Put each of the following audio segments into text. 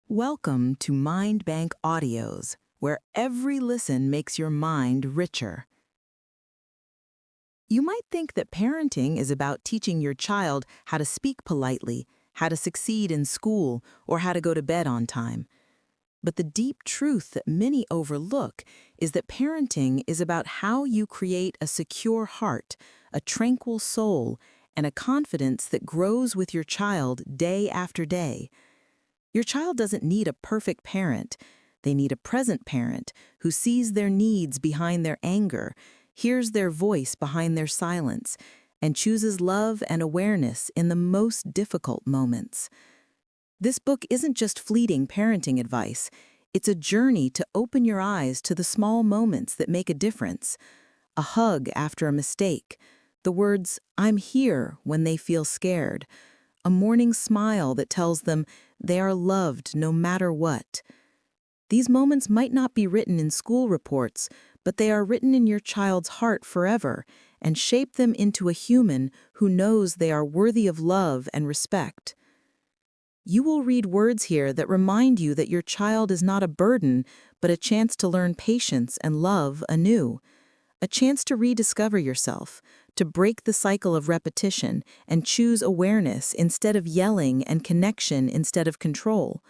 Welcome to MindBank Audios, where every listen makes your mind richer. You might think that parenting is about teaching your child how to speak politely, how to succeed in school, or how to go to bed on time. But the deep truth that many overlook is that parenting is about how you create a secure heart, a tranquil soul, and a confidence that grows with your child day after day. Your child doesn't need a perfect parent. They need a present parent who sees their needs behind their anger, hears their voice behind their silence, and chooses love and awareness in the most difficult moments. This book isn't just fleeting parenting advice. It's a journey to open your eyes to the small moments that make a difference. A hug after a mistake, the words, "I'm here," when they feel scared, a morning smile that tells them they are loved no matter what. These moments might not be written in school reports, but they are written in your child's heart forever and shape them into a human who knows they are worthy of love and respect. You will read words here that remind you that your child is not a burden, but a chance to learn patience and love anew. A chance to rediscover yourself, to break the cycle of repetition and choose awareness instead of yelling and connection instead of control.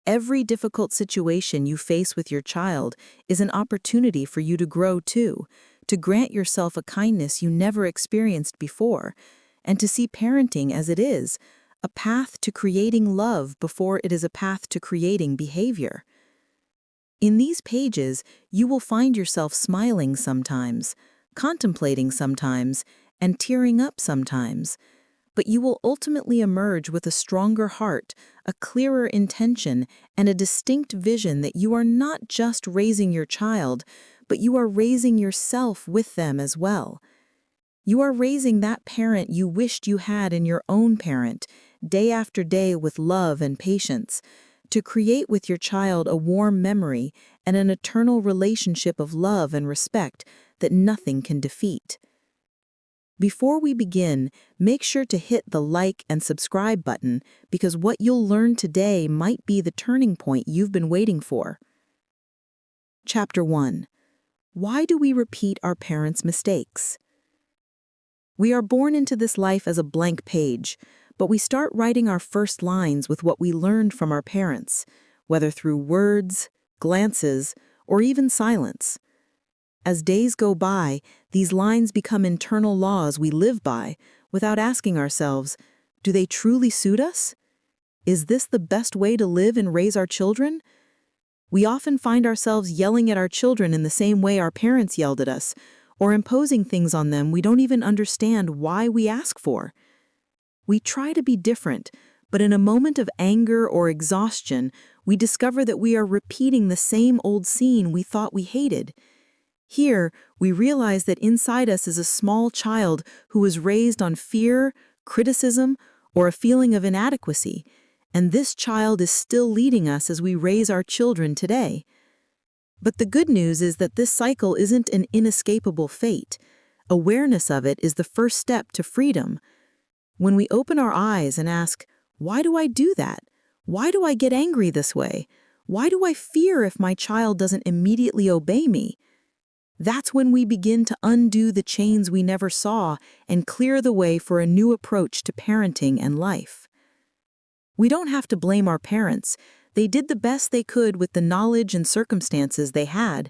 Every difficult situation you face with your child is an opportunity for you to grow too, to grant yourself a kindness you never experienced before, and to see parenting as it is, a path to creating love before it is a path to creating behavior. In these pages, you will find yourself smiling sometimes, contemplating sometimes, and tearing up sometimes. But you will ultimately emerge with a stronger heart, a clearer intention, and a distinct vision that you are not just raising your child, but you are raising yourself with them as well. You are raising that parent you wished you had in your own parent, day after day with love and patience, to create with your child a warm memory and an eternal relationship of love and respect that nothing can defeat. Before we begin, make sure to hit the like and subscribe button because what you'll learn today might be the turning point you've been waiting for. Chapter 1. Why do we repeat our parents' mistakes? We are born into this life as a blank page, but we start writing our first lines with what we learned from our parents, whether through words, glances, or even silence. As days go by, these lines become internal laws we live by without asking ourselves, do they truly suit us? Is this the best way to live and raise our children? We often find ourselves yelling at our children in the same way our parents yelled at us, or imposing things on them we don't even understand why we ask for. We try to be different, but in a moment of anger or exhaustion, we discover that we are repeating the same old scene we thought we hated. Here, we realize that inside us is a small child who was raised on fear, criticism, or a feeling of inadequacy, and this child is still leading us as we raise our children today. But the good news is that this cycle isn't an inescapable fate. Awareness of it is the first step to freedom. When we open our eyes and ask, why do I do that? Why do I get angry this way? Why do I fear if my child doesn't immediately obey me? That's when we begin to undo the chains we never saw and clear the way for a new approach to parenting and life. We don't have to blame our parents. They did the best they could with the knowledge and circumstances they had.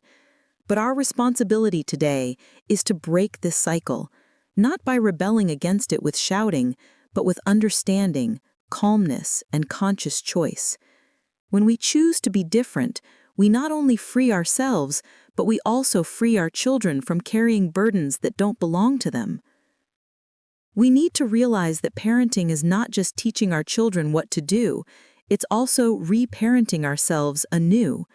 But our responsibility today is to break this cycle, not by rebelling against it with shouting, but with understanding, calmness, and conscious choice. When we choose to be different, we not only free ourselves, but we also free our children from carrying burdens that don't belong to them. We need to realize that parenting is not just teaching our children what to do, it's also reparenting ourselves anew.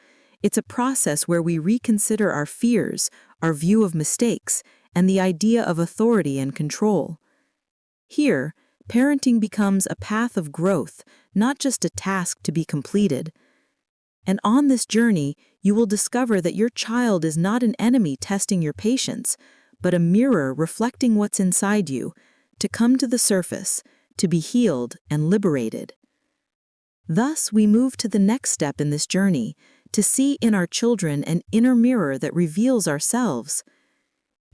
It's a process where we reconsider our fears, our view of mistakes, and the idea of authority and control. Here, parenting becomes a path of growth, not just a task to be completed. And on this journey, you will discover that your child is not an enemy testing your patience, but a mirror reflecting what's inside you, to come to the surface, to be healed and liberated. Thus, we move to the next step in this journey, to see in our children an inner mirror that reveals ourselves.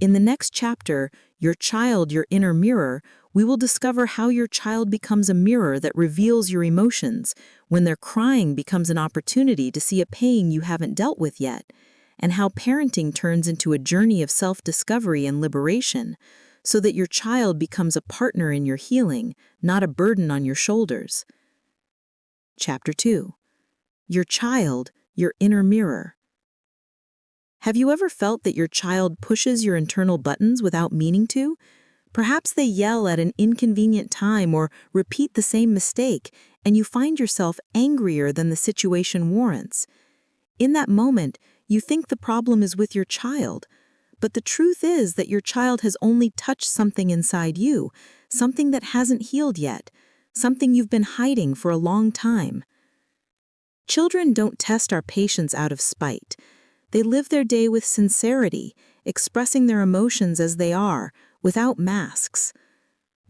In the next chapter, Your Child, Your Inner Mirror, we will discover how your child becomes a mirror that reveals your emotions, when their crying becomes an opportunity to see a pain you haven't dealt with yet, and how parenting turns into a journey of self-discovery and liberation, so that your child becomes a partner in your healing, not a burden on your shoulders. Chapter 2. Your Child, Your Inner Mirror. Have you ever felt that your child pushes your internal buttons without meaning to? Perhaps they yell at an inconvenient time or repeat the same mistake, and you find yourself angrier than the situation warrants. In that moment, you think the problem is with your child, but the truth is that your child has only touched something inside you, something that hasn't healed yet, something you've been hiding for a long time. Children don't test our patience out of spite. They live their day with sincerity, expressing their emotions as they are, without masks.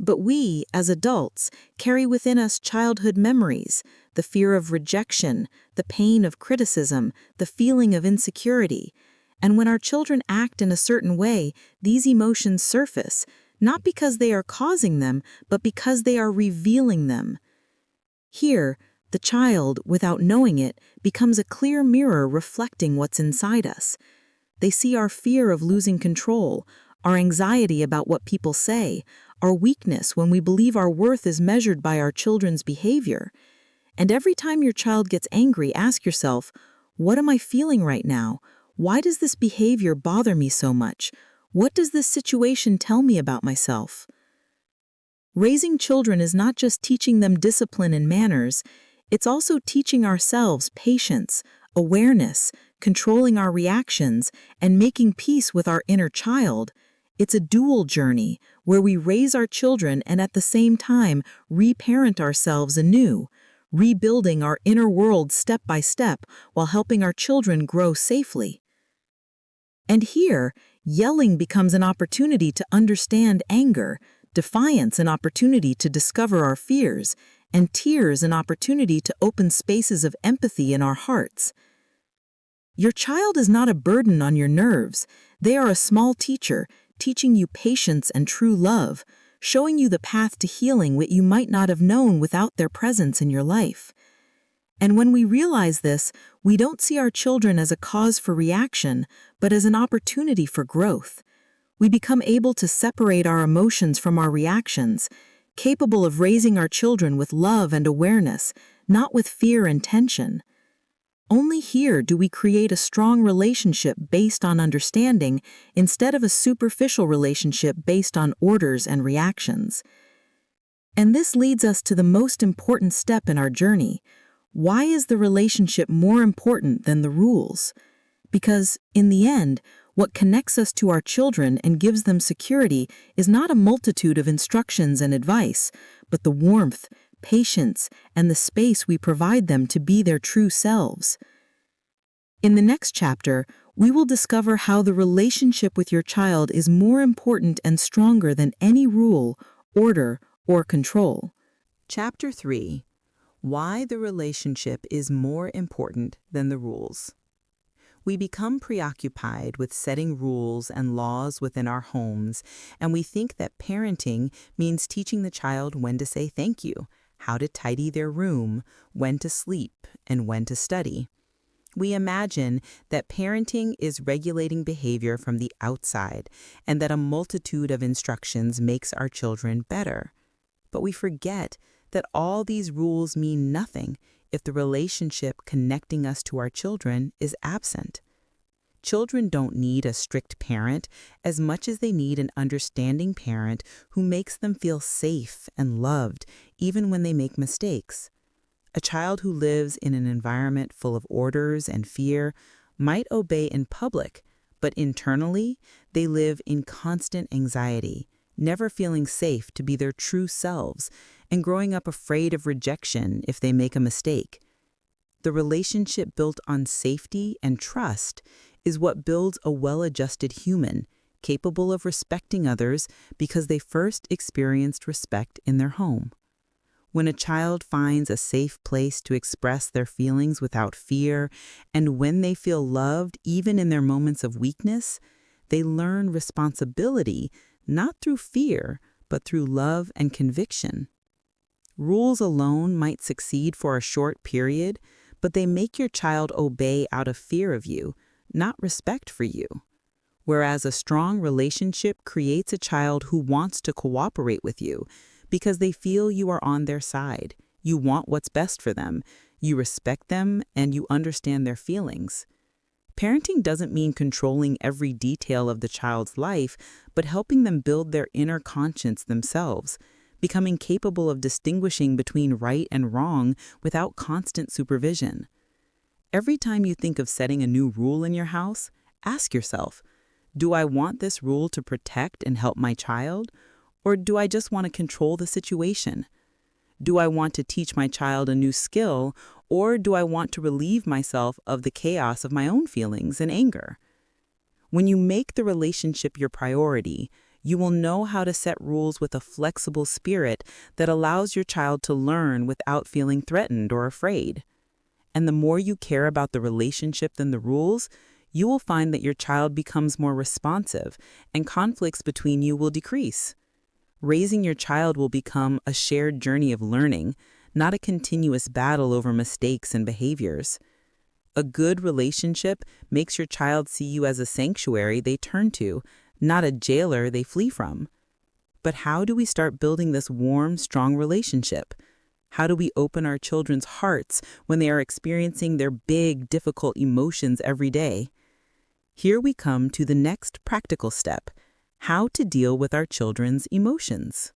But we, as adults, carry within us childhood memories, the fear of rejection, the pain of criticism, the feeling of insecurity. And when our children act in a certain way, these emotions surface, not because they are causing them, but because they are revealing them. Here, the child, without knowing it, becomes a clear mirror reflecting what's inside us. They see our fear of losing control, our anxiety about what people say, our weakness when we believe our worth is measured by our children's behavior. And every time your child gets angry, ask yourself, what am I feeling right now? Why does this behavior bother me so much? What does this situation tell me about myself? Raising children is not just teaching them discipline and manners, it's also teaching ourselves patience, awareness, controlling our reactions, and making peace with our inner child. It's a dual journey where we raise our children and at the same time reparent ourselves anew, rebuilding our inner world step by step while helping our children grow safely. And here, yelling becomes an opportunity to understand anger, defiance an opportunity to discover our fears, and tears an opportunity to open spaces of empathy in our hearts. Your child is not a burden on your nerves. They are a small teacher, teaching you patience and true love, showing you the path to healing what you might not have known without their presence in your life. And when we realize this, we don't see our children as a cause for reaction, but as an opportunity for growth. We become able to separate our emotions from our reactions, capable of raising our children with love and awareness, not with fear and tension. Only here do we create a strong relationship based on understanding instead of a superficial relationship based on orders and reactions. And this leads us to the most important step in our journey. Why is the relationship more important than the rules? Because, in the end, what connects us to our children and gives them security is not a multitude of instructions and advice, but the warmth, patience, and the space we provide them to be their true selves. In the next chapter, we will discover how the relationship with your child is more important and stronger than any rule, order, or control. Chapter 3. Why the relationship is more important than the rules. We become preoccupied with setting rules and laws within our homes, and we think that parenting means teaching the child when to say thank you, how to tidy their room, when to sleep, and when to study. We imagine that parenting is regulating behavior from the outside, and that a multitude of instructions makes our children better. But we forget that all these rules mean nothing if the relationship connecting us to our children is absent. Children don't need a strict parent as much as they need an understanding parent who makes them feel safe and loved even when they make mistakes. A child who lives in an environment full of orders and fear might obey in public, but internally they live in constant anxiety, never feeling safe to be their true selves, and growing up afraid of rejection if they make a mistake. The relationship built on safety and trust is what builds a well-adjusted human, capable of respecting others because they first experienced respect in their home. When a child finds a safe place to express their feelings without fear, and when they feel loved even in their moments of weakness, they learn responsibility not through fear, but through love and conviction. Rules alone might succeed for a short period, but they make your child obey out of fear of you, not respect for you. Whereas a strong relationship creates a child who wants to cooperate with you because they feel you are on their side, you want what's best for them, you respect them, and you understand their feelings. Parenting doesn't mean controlling every detail of the child's life, but helping them build their inner conscience themselves, becoming capable of distinguishing between right and wrong without constant supervision. Every time you think of setting a new rule in your house, ask yourself, do I want this rule to protect and help my child, or do I just want to control the situation? Do I want to teach my child a new skill, or do I want to relieve myself of the chaos of my own feelings and anger? When you make the relationship your priority, you will know how to set rules with a flexible spirit that allows your child to learn without feeling threatened or afraid. And the more you care about the relationship than the rules, you will find that your child becomes more responsive and conflicts between you will decrease. Raising your child will become a shared journey of learning, not a continuous battle over mistakes and behaviors. A good relationship makes your child see you as a sanctuary they turn to, not a jailer they flee from. But how do we start building this warm, strong relationship? How do we open our children's hearts when they are experiencing their big, difficult emotions every day? Here we come to the next practical step: how to deal with our children's emotions.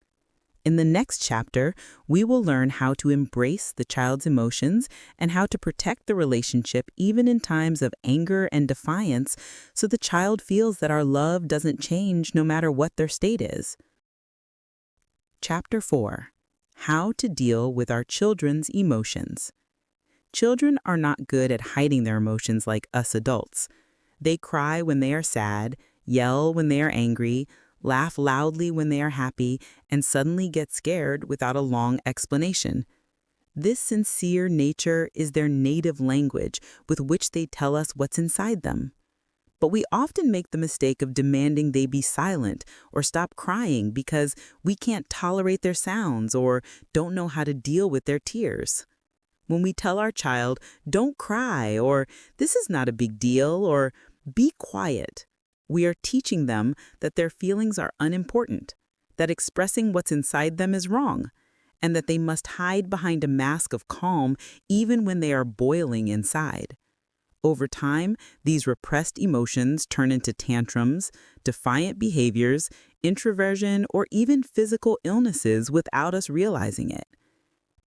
In the next chapter, we will learn how to embrace the child's emotions and how to protect the relationship even in times of anger and defiance, so the child feels that our love doesn't change no matter what their state is. Chapter 4: How to deal with our children's emotions. Children are not good at hiding their emotions like us adults. They cry when they are sad, yell when they are angry, laugh loudly when they are happy, and suddenly get scared without a long explanation. This sincere nature is their native language with which they tell us what's inside them. But we often make the mistake of demanding they be silent or stop crying because we can't tolerate their sounds or don't know how to deal with their tears. When we tell our child, "Don't cry," or "This is not a big deal," or "Be quiet," we are teaching them that their feelings are unimportant, that expressing what's inside them is wrong, and that they must hide behind a mask of calm even when they are boiling inside. Over time, these repressed emotions turn into tantrums, defiant behaviors, introversion, or even physical illnesses without us realizing it.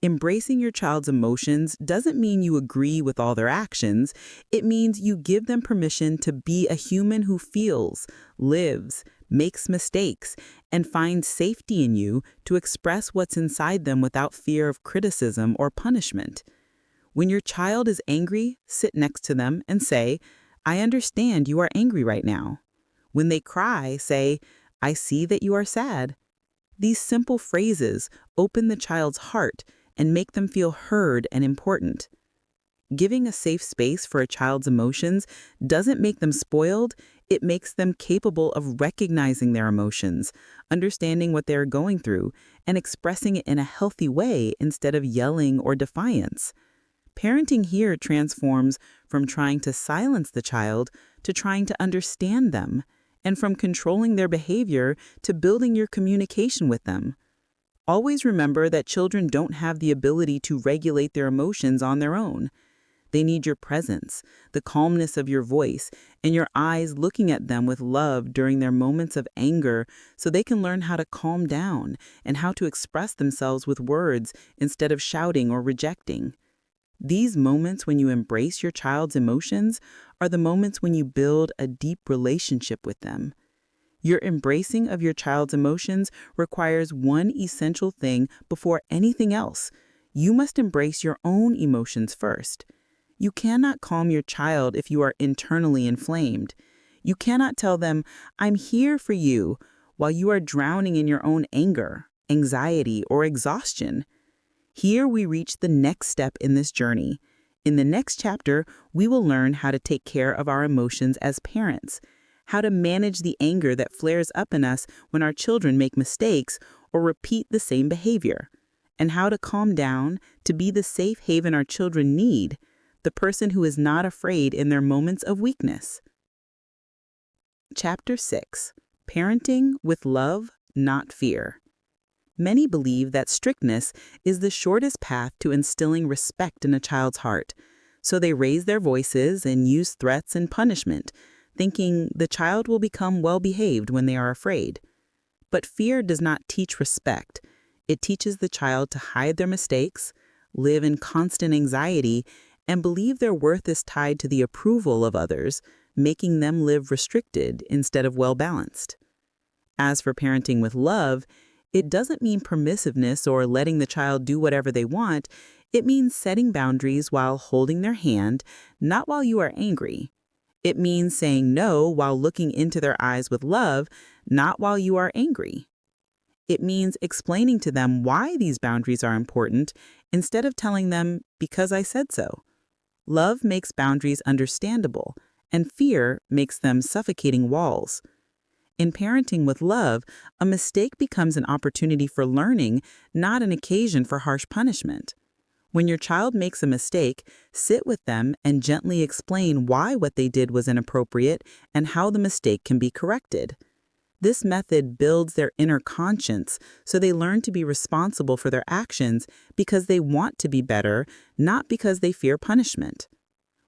Embracing your child's emotions doesn't mean you agree with all their actions. It means you give them permission to be a human who feels, lives, makes mistakes, and finds safety in you to express what's inside them without fear of criticism or punishment. When your child is angry, sit next to them and say, "I understand you are angry right now." When they cry, say, "I see that you are sad." These simple phrases open the child's heart and make them feel heard and important. Giving a safe space for a child's emotions doesn't make them spoiled, it makes them capable of recognizing their emotions, understanding what they are going through, and expressing it in a healthy way instead of yelling or defiance. Parenting here transforms from trying to silence the child to trying to understand them, and from controlling their behavior to building your communication with them. Always remember that children don't have the ability to regulate their emotions on their own. They need your presence, the calmness of your voice, and your eyes looking at them with love during their moments of anger so they can learn how to calm down and how to express themselves with words instead of shouting or rejecting. These moments when you embrace your child's emotions are the moments when you build a deep relationship with them. Your embracing of your child's emotions requires one essential thing before anything else. You must embrace your own emotions first. You cannot calm your child if you are internally inflamed. You cannot tell them, "I'm here for you," while you are drowning in your own anger, anxiety, or exhaustion. Here we reach the next step in this journey. In the next chapter, we will learn how to take care of our emotions as parents, how to manage the anger that flares up in us when our children make mistakes or repeat the same behavior, and how to calm down to be the safe haven our children need, the person who is not afraid in their moments of weakness. Chapter 6. Parenting with Love, Not Fear. Many believe that strictness is the shortest path to instilling respect in a child's heart, so they raise their voices and use threats and punishment, thinking the child will become well-behaved when they are afraid. But fear does not teach respect. It teaches the child to hide their mistakes, live in constant anxiety, and believe their worth is tied to the approval of others, making them live restricted instead of well-balanced. As for parenting with love, it doesn't mean permissiveness or letting the child do whatever they want. It means setting boundaries while holding their hand, not while you are angry. It means saying no while looking into their eyes with love, not while you are angry. It means explaining to them why these boundaries are important instead of telling them, because I said so. Love makes boundaries understandable, and fear makes them suffocating walls. In parenting with love, a mistake becomes an opportunity for learning, not an occasion for harsh punishment. When your child makes a mistake, sit with them and gently explain why what they did was inappropriate and how the mistake can be corrected. This method builds their inner conscience so they learn to be responsible for their actions because they want to be better, not because they fear punishment.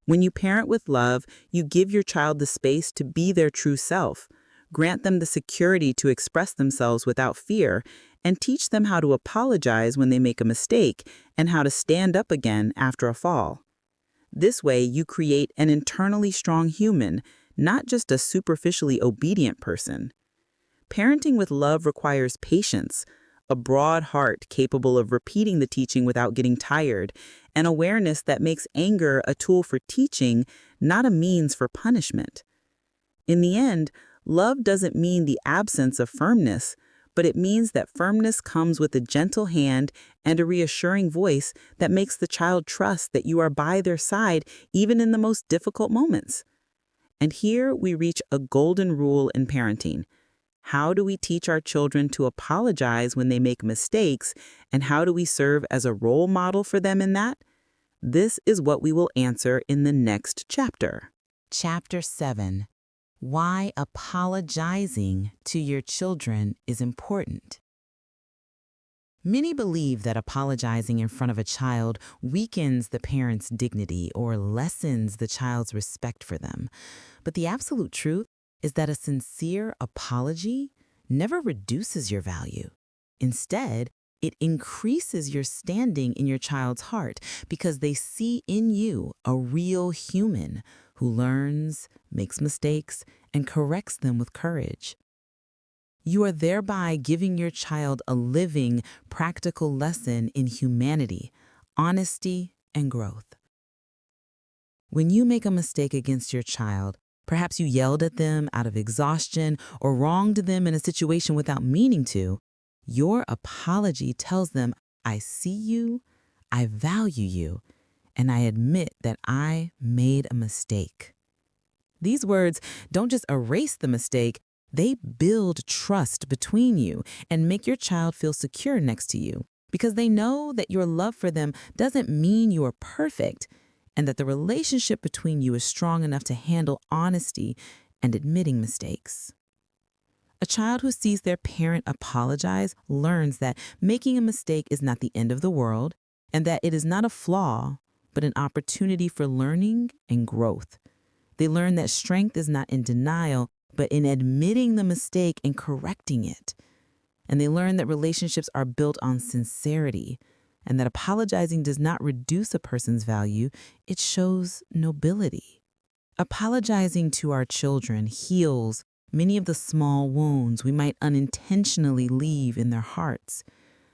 When you parent with love, you give your child the space to be their true self, grant them the security to express themselves without fear, and teach them how to apologize when they make a mistake and how to stand up again after a fall. This way, you create an internally strong human, not just a superficially obedient person. Parenting with love requires patience, a broad heart capable of repeating the teaching without getting tired, and awareness that makes anger a tool for teaching, not a means for punishment. In the end, love doesn't mean the absence of firmness, but it means that firmness comes with a gentle hand and a reassuring voice that makes the child trust that you are by their side even in the most difficult moments. And here we reach a golden rule in parenting. How do we teach our children to apologize when they make mistakes, and how do we serve as a role model for them in that? This is what we will answer in the next chapter. Chapter 7. Why apologizing to your children is important. Many believe that apologizing in front of a child weakens the parent's dignity or lessens the child's respect for them. But the absolute truth is that a sincere apology never reduces your value. Instead, it increases your standing in your child's heart because they see in you a real human who learns, makes mistakes, and corrects them with courage. You are thereby giving your child a living, practical lesson in humanity, honesty, and growth. When you make a mistake against your child, perhaps you yelled at them out of exhaustion or wronged them in a situation without meaning to, your apology tells them, I see you, I value you, and I admit that I made a mistake. These words don't just erase the mistake, they build trust between you and make your child feel secure next to you because they know that your love for them doesn't mean you are perfect and that the relationship between you is strong enough to handle honesty and admitting mistakes. A child who sees their parent apologize learns that making a mistake is not the end of the world and that it is not a flaw, but an opportunity for learning and growth. They learn that strength is not in denial, but in admitting the mistake and correcting it. And they learn that relationships are built on sincerity and that apologizing does not reduce a person's value, it shows nobility. Apologizing to our children heals many of the small wounds we might unintentionally leave in their hearts.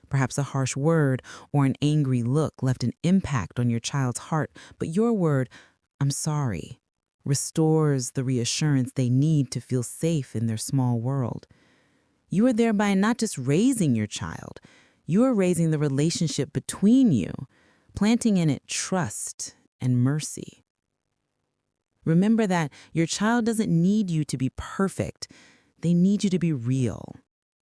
Perhaps a harsh word or an angry look left an impact on your child's heart, but your word, I'm sorry, restores the reassurance they need to feel safe in their small world. You are thereby not just raising your child, You are raising the relationship between you, planting in it trust and mercy. Remember that your child doesn't need you to be perfect. They need you to be real.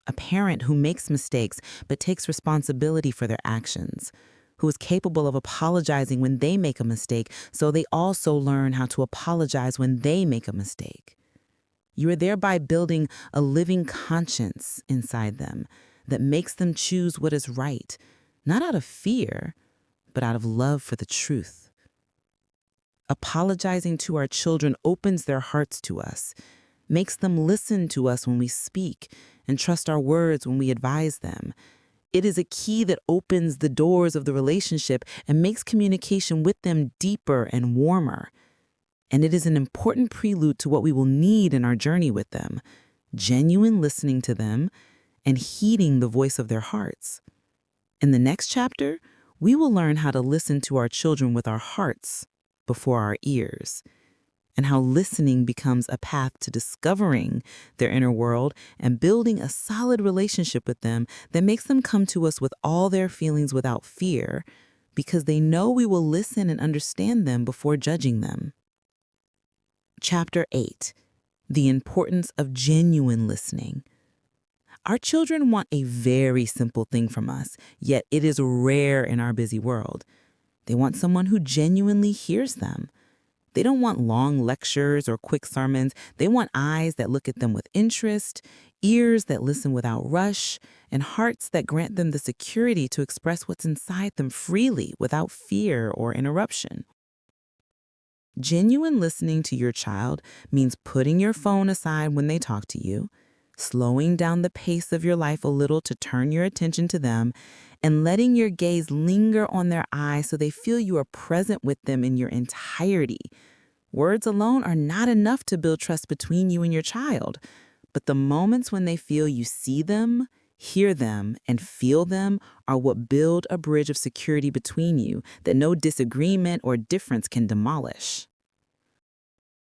A parent who makes mistakes but takes responsibility for their actions, who is capable of apologizing when they make a mistake so they also learn how to apologize when they make a mistake. You are thereby building a living conscience inside them that makes them choose what is right, not out of fear, but out of love for the truth. Apologizing to our children opens their hearts to us, makes them listen to us when we speak, and trust our words when we advise them. It is a key that opens the doors of the relationship and makes communication with them deeper and warmer. And it is an important prelude to what we will need in our journey with them, genuine listening to them and heeding the voice of their hearts. In the next chapter, we will learn how to listen to our children with our hearts before our ears, and how listening becomes a path to discovering their inner world and building a solid relationship with them that makes them come to us with all their feelings without fear, because they know we will listen and understand them before judging them. Chapter 8. The importance of genuine listening. Our children want a very simple thing from us, yet it is rare in our busy world. They want someone who genuinely hears them. They don't want long lectures or quick sermons. They want eyes that look at them with interest, ears that listen without rush, and hearts that grant them the security to express what's inside them freely without fear or interruption. Genuine listening to your child means putting your phone aside when they talk to you, slowing down the pace of your life a little to turn your attention to them, and letting your gaze linger on their eyes so they feel you are present with them in your entirety. Words alone are not enough to build trust between you and your child, but the moments when they feel you see them, hear them, and feel them are what build a bridge of security between you that no disagreement or difference can demolish.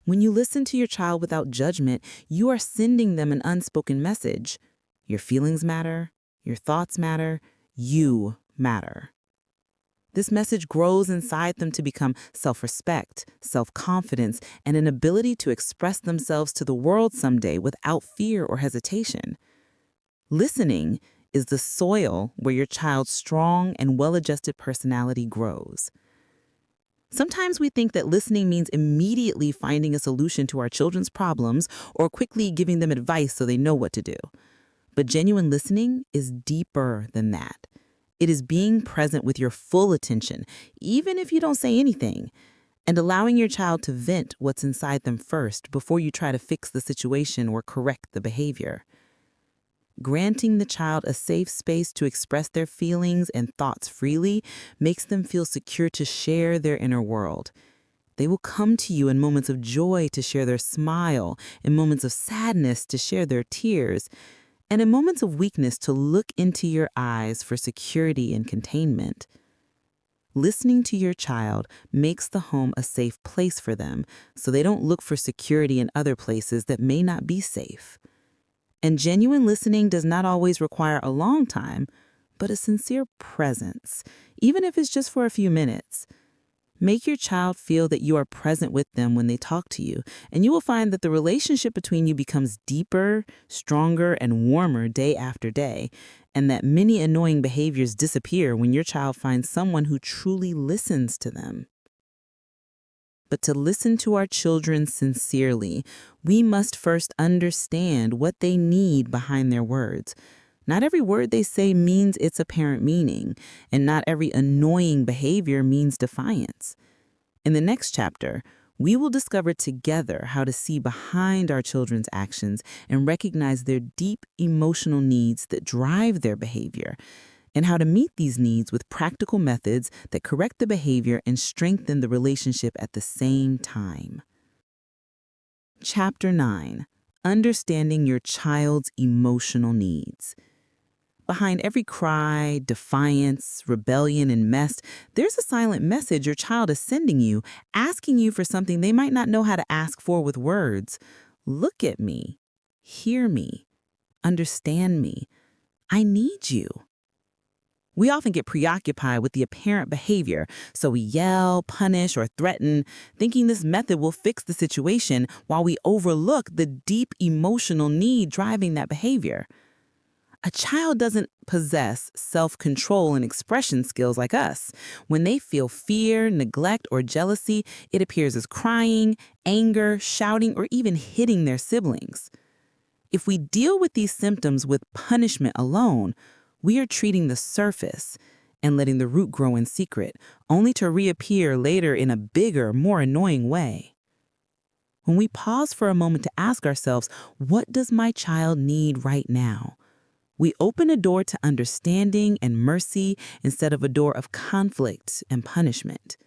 When you listen to your child without judgment, you are sending them an unspoken message. Your feelings matter, your thoughts matter, you matter. This message grows inside them to become self-respect, self-confidence, and an ability to express themselves to the world someday without fear or hesitation. Listening is the soil where your child's strong and well-adjusted personality grows. Sometimes we think that listening means immediately finding a solution to our children's problems or quickly giving them advice so they know what to do. But genuine listening is deeper than that. It is being present with your full attention, even if you don't say anything, and allowing your child to vent what's inside them first before you try to fix the situation or correct the behavior. Granting the child a safe space to express their feelings and thoughts freely makes them feel secure to share their inner world. They will come to you in moments of joy to share their smile, in moments of sadness to share their tears, and in moments of weakness to look into your eyes for security and containment. Listening to your child makes the home a safe place for them, so they don't look for security in other places that may not be safe. And genuine listening does not always require a long time, but a sincere presence, even if it's just for a few minutes. Make your child feel that you are present with them when they talk to you, and you will find that the relationship between you becomes deeper, stronger, and warmer day after day, and that many annoying behaviors disappear when your child finds someone who truly listens to them. But to listen to our children sincerely, we must first understand what they need behind their words. Not every word they say means its apparent meaning, and not every annoying behavior means defiance. In the next chapter, we will discover together how to see behind our children's actions and recognize their deep emotional needs that drive their behavior, and how to meet these needs with practical methods that correct the behavior and strengthen the relationship at the same time. Chapter 9. Understanding your child's emotional needs. Behind every cry, defiance, rebellion, and mess, there's a silent message your child is sending you, asking you for something they might not know how to ask for with words. Look at me. Hear me. Understand me. I need you. We often get preoccupied with the apparent behavior, so we yell, punish, or threaten, thinking this method will fix the situation while we overlook the deep emotional need driving that behavior. A child doesn't possess self-control and expression skills like us. When they feel fear, neglect, or jealousy, it appears as crying, anger, shouting, or even hitting their siblings. If we deal with these symptoms with punishment alone, we are treating the surface and letting the root grow in secret, only to reappear later in a bigger, more annoying way. When we pause for a moment to ask ourselves, what does my child need right now? We open a door to understanding and mercy instead of a door of conflict and punishment.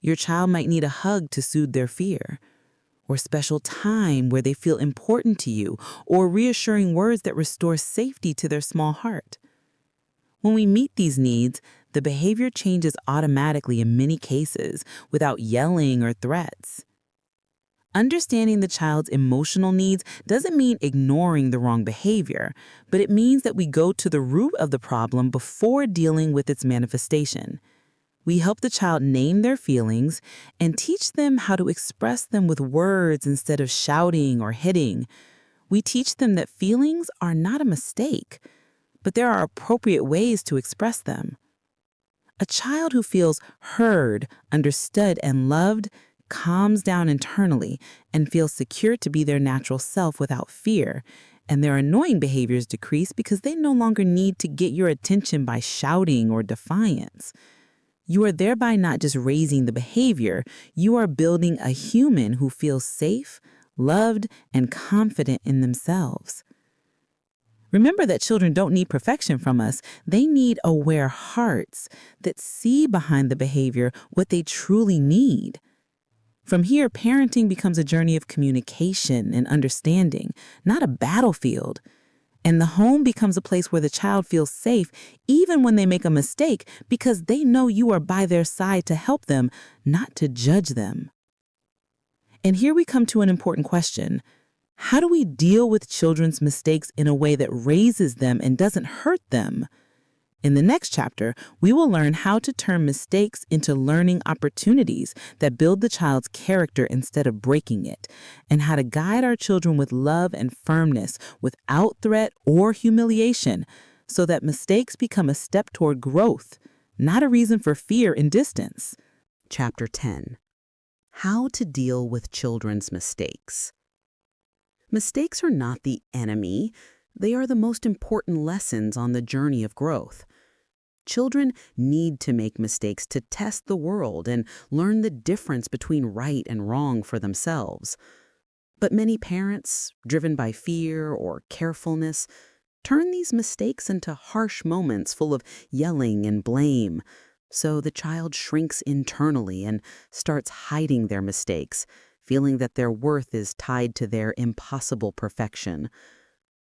Your child might need a hug to soothe their fear, or special time where they feel important to you, or reassuring words that restore safety to their small heart. When we meet these needs, the behavior changes automatically in many cases without yelling or threats. Understanding the child's emotional needs doesn't mean ignoring the wrong behavior, but it means that we go to the root of the problem before dealing with its manifestation. We help the child name their feelings and teach them how to express them with words instead of shouting or hitting. We teach them that feelings are not a mistake, but there are appropriate ways to express them. A child who feels heard, understood, and loved calms down internally and feels secure to be their natural self without fear, and their annoying behaviors decrease because they no longer need to get your attention by shouting or defiance. You are thereby not just raising the behavior, you are building a human who feels safe, loved, and confident in themselves. Remember that children don't need perfection from us. They need aware hearts that see behind the behavior what they truly need. From here, parenting becomes a journey of communication and understanding, not a battlefield. And the home becomes a place where the child feels safe even when they make a mistake because they know you are by their side to help them, not to judge them. And here we come to an important question. How do we deal with children's mistakes in a way that raises them and doesn't hurt them? In the next chapter, we will learn how to turn mistakes into learning opportunities that build the child's character instead of breaking it, and how to guide our children with love and firmness without threat or humiliation, so that mistakes become a step toward growth, not a reason for fear and distance. Chapter 10. How to deal with children's mistakes. Mistakes are not the enemy. They are the most important lessons on the journey of growth. Children need to make mistakes to test the world and learn the difference between right and wrong for themselves. But many parents, driven by fear or carefulness, turn these mistakes into harsh moments full of yelling and blame. So the child shrinks internally and starts hiding their mistakes, feeling that their worth is tied to their impossible perfection.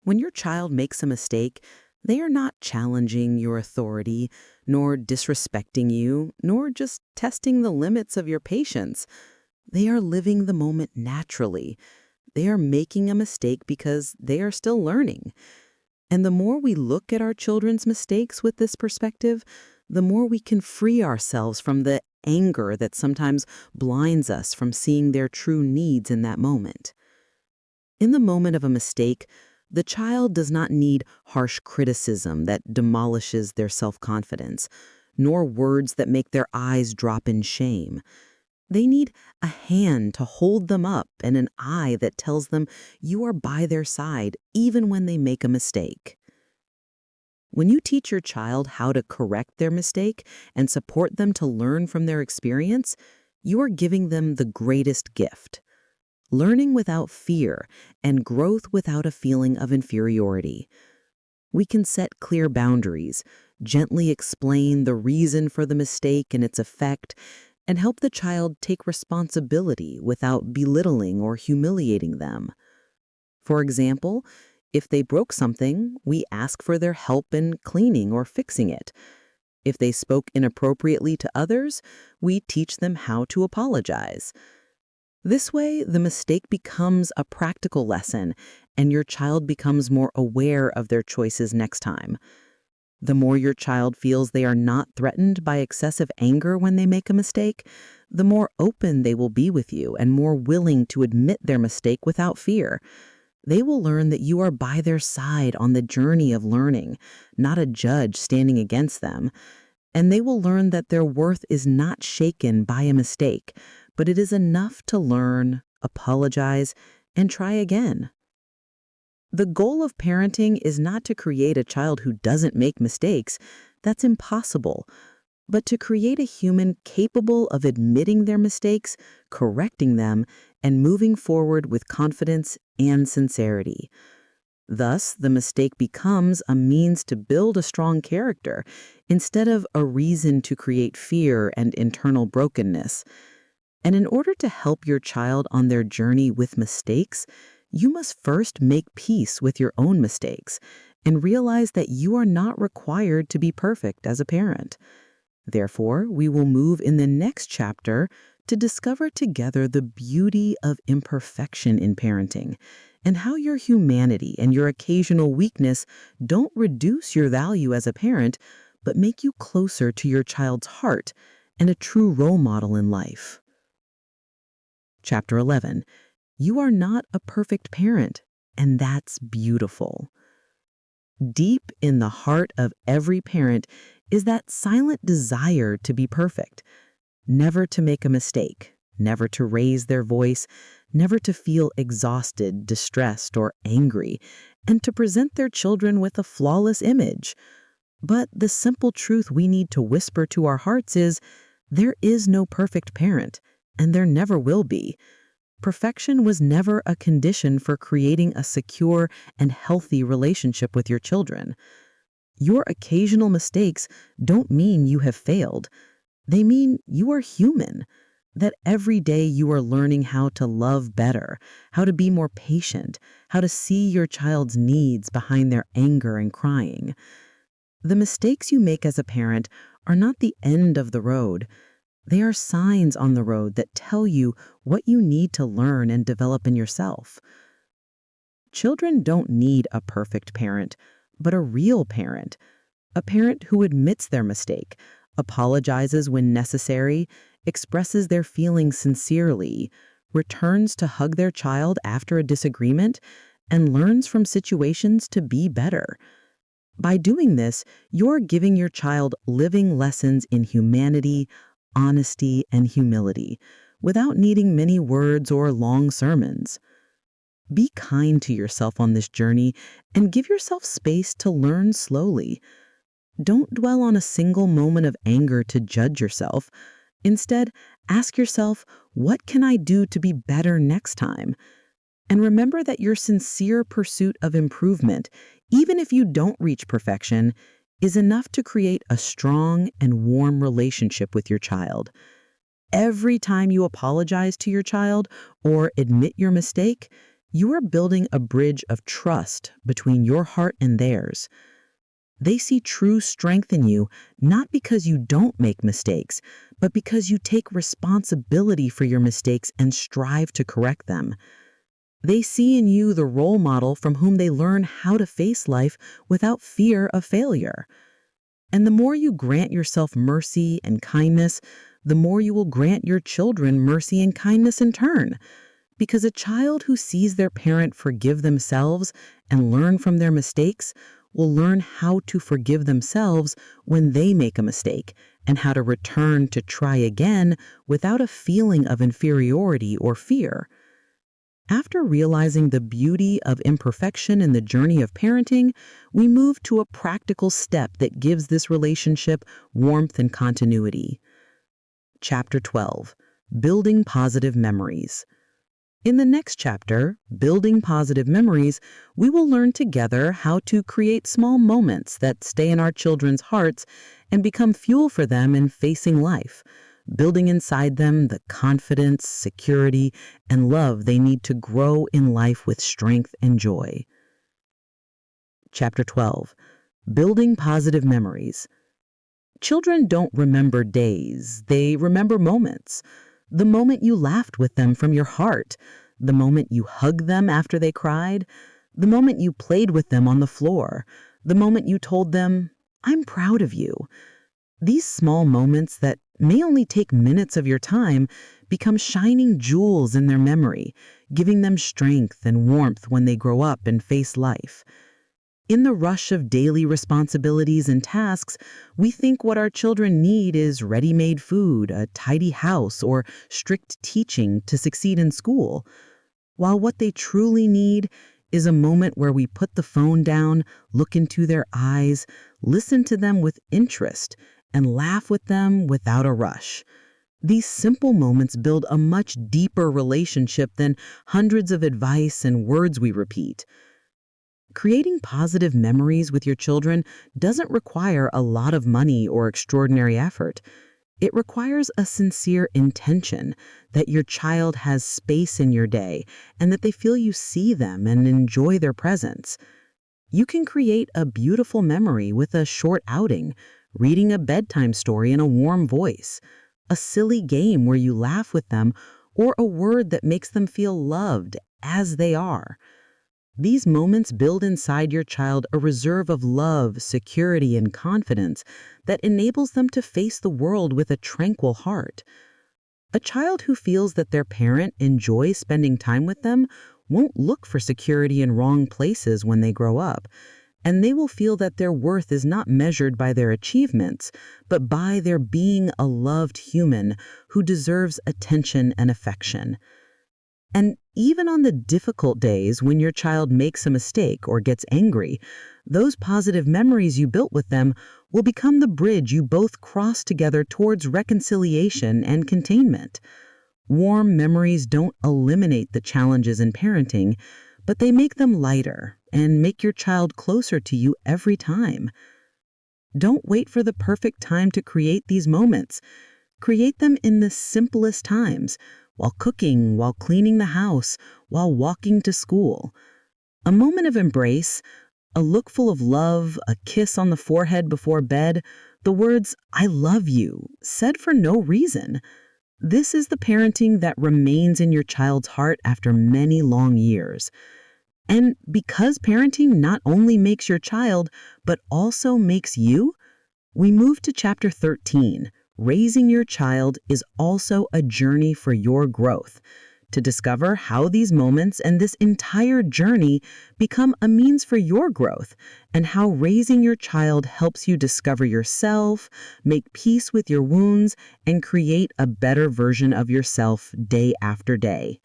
When your child makes a mistake, they are not challenging your authority, nor disrespecting you, nor just testing the limits of your patience. They are living the moment naturally. They are making a mistake because they are still learning. And the more we look at our children's mistakes with this perspective, the more we can free ourselves from the anger that sometimes blinds us from seeing their true needs in that moment. In the moment of a mistake, the child does not need harsh criticism that demolishes their self-confidence, nor words that make their eyes drop in shame. They need a hand to hold them up and an eye that tells them you are by their side even when they make a mistake. When you teach your child how to correct their mistake and support them to learn from their experience, you are giving them the greatest gift: learning without fear and growth without a feeling of inferiority. We can set clear boundaries, gently explain the reason for the mistake and its effect, and help the child take responsibility without belittling or humiliating them. For example, if they broke something, we ask for their help in cleaning or fixing it. If they spoke inappropriately to others, we teach them how to apologize. This way, the mistake becomes a practical lesson, and your child becomes more aware of their choices next time. The more your child feels they are not threatened by excessive anger when they make a mistake, the more open they will be with you and more willing to admit their mistake without fear. They will learn that you are by their side on the journey of learning, not a judge standing against them. And they will learn that their worth is not shaken by a mistake, but it is enough to learn, apologize, and try again. The goal of parenting is not to create a child who doesn't make mistakes. That's impossible. But to create a human capable of admitting their mistakes, correcting them, and moving forward with confidence and sincerity. Thus, the mistake becomes a means to build a strong character instead of a reason to create fear and internal brokenness. And in order to help your child on their journey with mistakes, you must first make peace with your own mistakes and realize that you are not required to be perfect as a parent. Therefore, we will move in the next chapter to discover together the beauty of imperfection in parenting and how your humanity and your occasional weakness don't reduce your value as a parent, but make you closer to your child's heart and a true role model in life. Chapter 11. You are not a perfect parent, and that's beautiful. Deep in the heart of every parent is that silent desire to be perfect, never to make a mistake, never to raise their voice, never to feel exhausted, distressed, or angry, and to present their children with a flawless image. But the simple truth we need to whisper to our hearts is, there is no perfect parent, and there never will be. Perfection was never a condition for creating a secure and healthy relationship with your children. Your occasional mistakes don't mean you have failed. They mean you are human, that every day you are learning how to love better, how to be more patient, how to see your child's needs behind their anger and crying. The mistakes you make as a parent are not the end of the road. They are signs on the road that tell you what you need to learn and develop in yourself. Children don't need a perfect parent, but a real parent. A parent who admits their mistake, apologizes when necessary, expresses their feelings sincerely, returns to hug their child after a disagreement, and learns from situations to be better. By doing this, you're giving your child living lessons in humanity, honesty, and humility, without needing many words or long sermons. Be kind to yourself on this journey and give yourself space to learn slowly. Don't dwell on a single moment of anger to judge yourself. Instead, ask yourself, what can I do to be better next time? And remember that your sincere pursuit of improvement, even if you don't reach perfection, is enough to create a strong and warm relationship with your child. Every time you apologize to your child or admit your mistake, you are building a bridge of trust between your heart and theirs. They see true strength in you, not because you don't make mistakes, but because you take responsibility for your mistakes and strive to correct them. They see in you the role model from whom they learn how to face life without fear of failure. And the more you grant yourself mercy and kindness, the more you will grant your children mercy and kindness in turn. Because a child who sees their parent forgive themselves and learn from their mistakes will learn how to forgive themselves when they make a mistake and how to return to try again without a feeling of inferiority or fear. After realizing the beauty of imperfection in the journey of parenting, we move to a practical step that gives this relationship warmth and continuity. Chapter 12. Building Positive Memories. In the next chapter, Building Positive Memories, we will learn together how to create small moments that stay in our children's hearts and become fuel for them in facing life, building inside them the confidence, security, and love they need to grow in life with strength and joy. Chapter 12. Building Positive Memories. Children don't remember days, they remember moments. The moment you laughed with them from your heart, the moment you hugged them after they cried, the moment you played with them on the floor, the moment you told them, "I'm proud of you." These small moments that may only take minutes of your time become shining jewels in their memory, giving them strength and warmth when they grow up and face life. In the rush of daily responsibilities and tasks, we think what our children need is ready-made food, a tidy house, or strict teaching to succeed in school, while what they truly need is a moment where we put the phone down, look into their eyes, listen to them with interest, and laugh with them without a rush. These simple moments build a much deeper relationship than hundreds of advice and words we repeat. Creating positive memories with your children doesn't require a lot of money or extraordinary effort. It requires a sincere intention that your child has space in your day and that they feel you see them and enjoy their presence. You can create a beautiful memory with a short outing, reading a bedtime story in a warm voice, a silly game where you laugh with them, or a word that makes them feel loved as they are. These moments build inside your child a reserve of love, security, and confidence that enables them to face the world with a tranquil heart. A child who feels that their parent enjoys spending time with them won't look for security in wrong places when they grow up, and they will feel that their worth is not measured by their achievements, but by their being a loved human who deserves attention and affection. And even on the difficult days when your child makes a mistake or gets angry, those positive memories you built with them will become the bridge you both cross together towards reconciliation and containment. Warm memories don't eliminate the challenges in parenting, but they make them lighter and make your child closer to you every time. Don't wait for the perfect time to create these moments. Create them in the simplest times, while cooking, while cleaning the house, while walking to school. A moment of embrace, a look full of love, a kiss on the forehead before bed, the words, "I love you," said for no reason. This is the parenting that remains in your child's heart after many long years. And because parenting not only makes your child, but also makes you, we move to chapter 13. Raising your child is also a journey for your growth. To discover how these moments and this entire journey become a means for your growth, and how raising your child helps you discover yourself, make peace with your wounds, and create a better version of yourself day after day.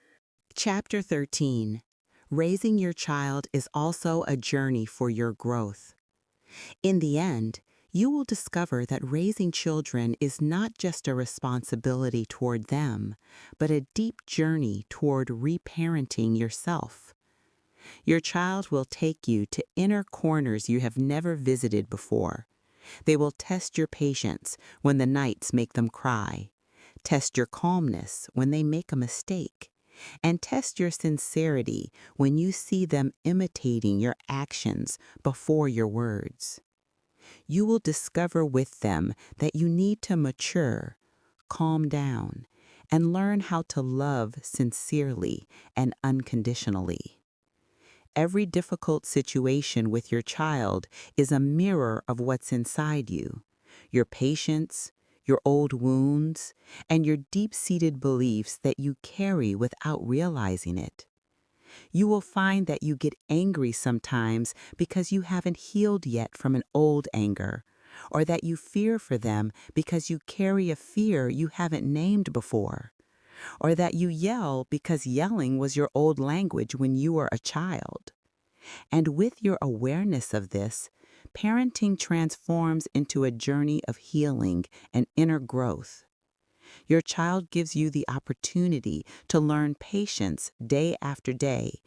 Chapter 13. Raising your child is also a journey for your growth. In the end, you will discover that raising children is not just a responsibility toward them, but a deep journey toward reparenting yourself. Your child will take you to inner corners you have never visited before. They will test your patience when the nights make them cry, test your calmness when they make a mistake, and test your sincerity when you see them imitating your actions before your words. You will discover with them that you need to mature, calm down, and learn how to love sincerely and unconditionally. Every difficult situation with your child is a mirror of what's inside you, your patience, your old wounds, and your deep-seated beliefs that you carry without realizing it. You will find that you get angry sometimes because you haven't healed yet from an old anger, or that you fear for them because you carry a fear you haven't named before, or that you yell because yelling was your old language when you were a child. And with your awareness of this, parenting transforms into a journey of healing and inner growth. Your child gives you the opportunity to learn patience day after day,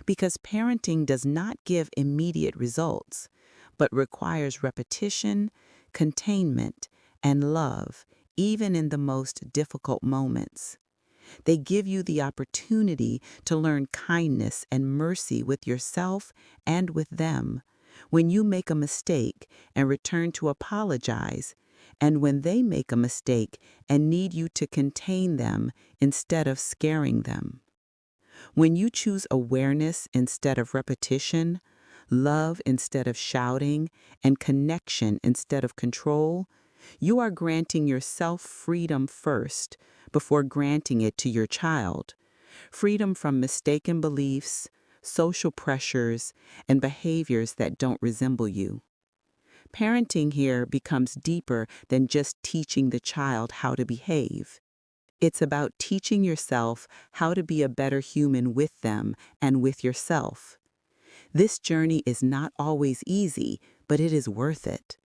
because parenting does not give immediate results, but requires repetition, containment, and love, even in the most difficult moments. They give you the opportunity to learn kindness and mercy with yourself and with them, when you make a mistake and return to apologize, and when they make a mistake and need you to contain them instead of scaring them. When you choose awareness instead of repetition, love instead of shouting, and connection instead of control, you are granting yourself freedom first before granting it to your child. Freedom from mistaken beliefs, social pressures, and behaviors that don't resemble you. Parenting here becomes deeper than just teaching the child how to behave. It's about teaching yourself how to be a better human with them and with yourself. This journey is not always easy, but it is worth it.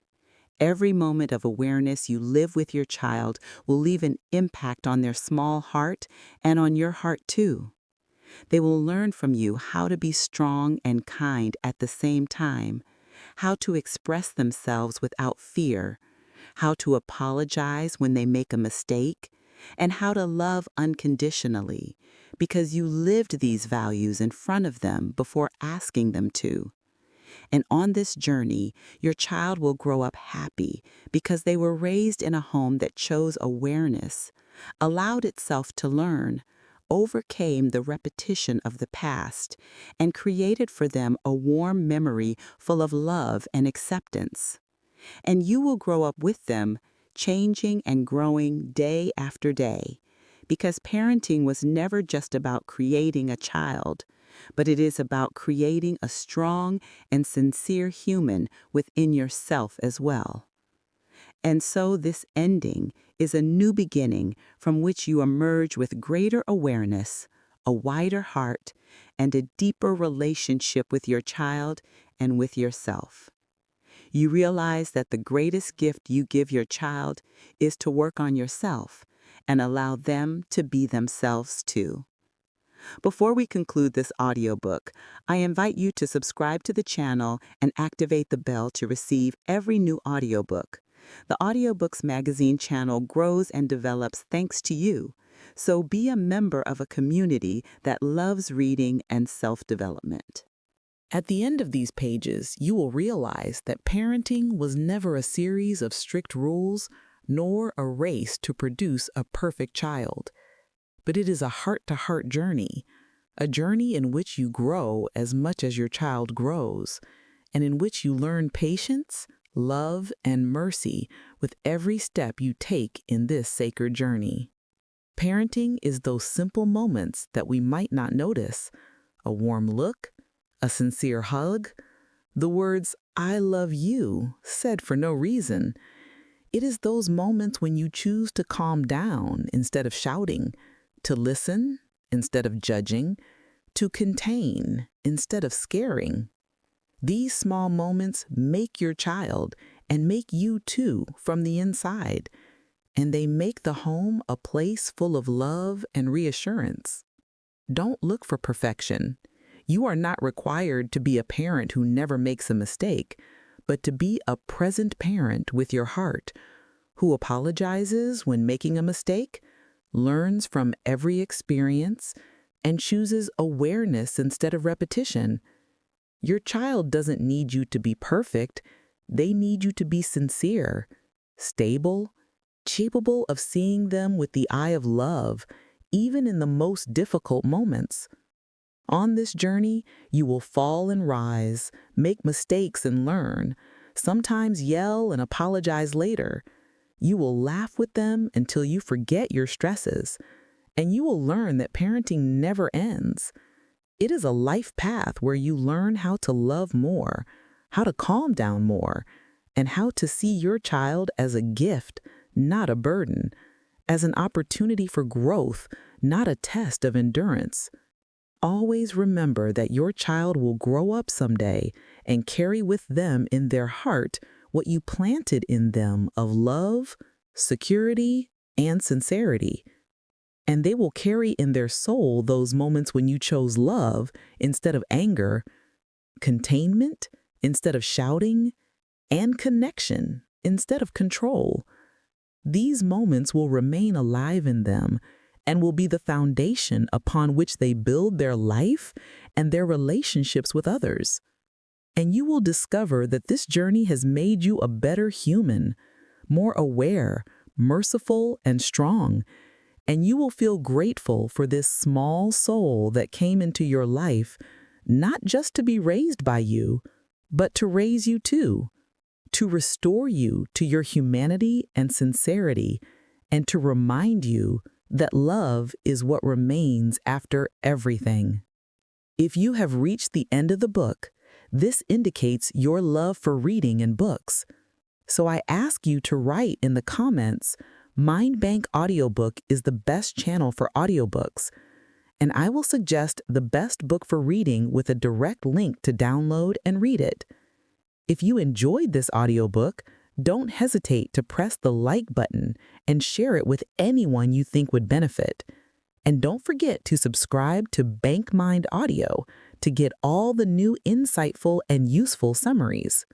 Every moment of awareness you live with your child will leave an impact on their small heart and on your heart too. They will learn from you how to be strong and kind at the same time, how to express themselves without fear, how to apologize when they make a mistake, and how to love unconditionally, because you lived these values in front of them before asking them to. And on this journey, your child will grow up happy because they were raised in a home that chose awareness, allowed itself to learn, overcame the repetition of the past, and created for them a warm memory full of love and acceptance. And you will grow up with them, changing and growing day after day, because parenting was never just about creating a child, but it is about creating a strong and sincere human within yourself as well. And so this ending is a new beginning from which you emerge with greater awareness, a wider heart, and a deeper relationship with your child and with yourself. You realize that the greatest gift you give your child is to work on yourself and allow them to be themselves too. Before we conclude this audiobook, I invite you to subscribe to the channel and activate the bell to receive every new audiobook. The Audiobooks Magazine channel grows and develops thanks to you, so be a member of a community that loves reading and self-development. At the end of these pages, you will realize that parenting was never a series of strict rules, nor a race to produce a perfect child. But it is a heart-to-heart journey, a journey in which you grow as much as your child grows, and in which you learn patience, love, and mercy with every step you take in this sacred journey. Parenting is those simple moments that we might not notice: a warm look, a sincere hug, the words, "I love you," said for no reason. It is those moments when you choose to calm down instead of shouting, to listen instead of judging, to contain instead of scaring. These small moments make your child and make you too from the inside, and they make the home a place full of love and reassurance. Don't look for perfection. You are not required to be a parent who never makes a mistake, but to be a present parent with your heart, who apologizes when making a mistake, learns from every experience, and chooses awareness instead of repetition. Your child doesn't need you to be perfect. They need you to be sincere, stable, capable of seeing them with the eye of love, even in the most difficult moments. On this journey, you will fall and rise, make mistakes and learn, sometimes yell and apologize later. You will laugh with them until you forget your stresses, and you will learn that parenting never ends. It is a life path where you learn how to love more, how to calm down more, and how to see your child as a gift, not a burden, as an opportunity for growth, not a test of endurance. Always remember that your child will grow up someday and carry with them in their heart what you planted in them of love, security, and sincerity. And they will carry in their soul those moments when you chose love instead of anger, containment instead of shouting, and connection instead of control. These moments will remain alive in them and will be the foundation upon which they build their life and their relationships with others. And you will discover that this journey has made you a better human, more aware, merciful, and strong. And you will feel grateful for this small soul that came into your life, not just to be raised by you, but to raise you too, to restore you to your humanity and sincerity, and to remind you that love is what remains after everything. If you have reached the end of the book, this indicates your love for reading and books. So I ask you to write in the comments, MindBank Audiobook is the best channel for audiobooks, and I will suggest the best book for reading with a direct link to download and read it. If you enjoyed this audiobook, don't hesitate to press the like button and share it with anyone you think would benefit. And don't forget to subscribe to BankMind Audio to get all the new insightful and useful summaries.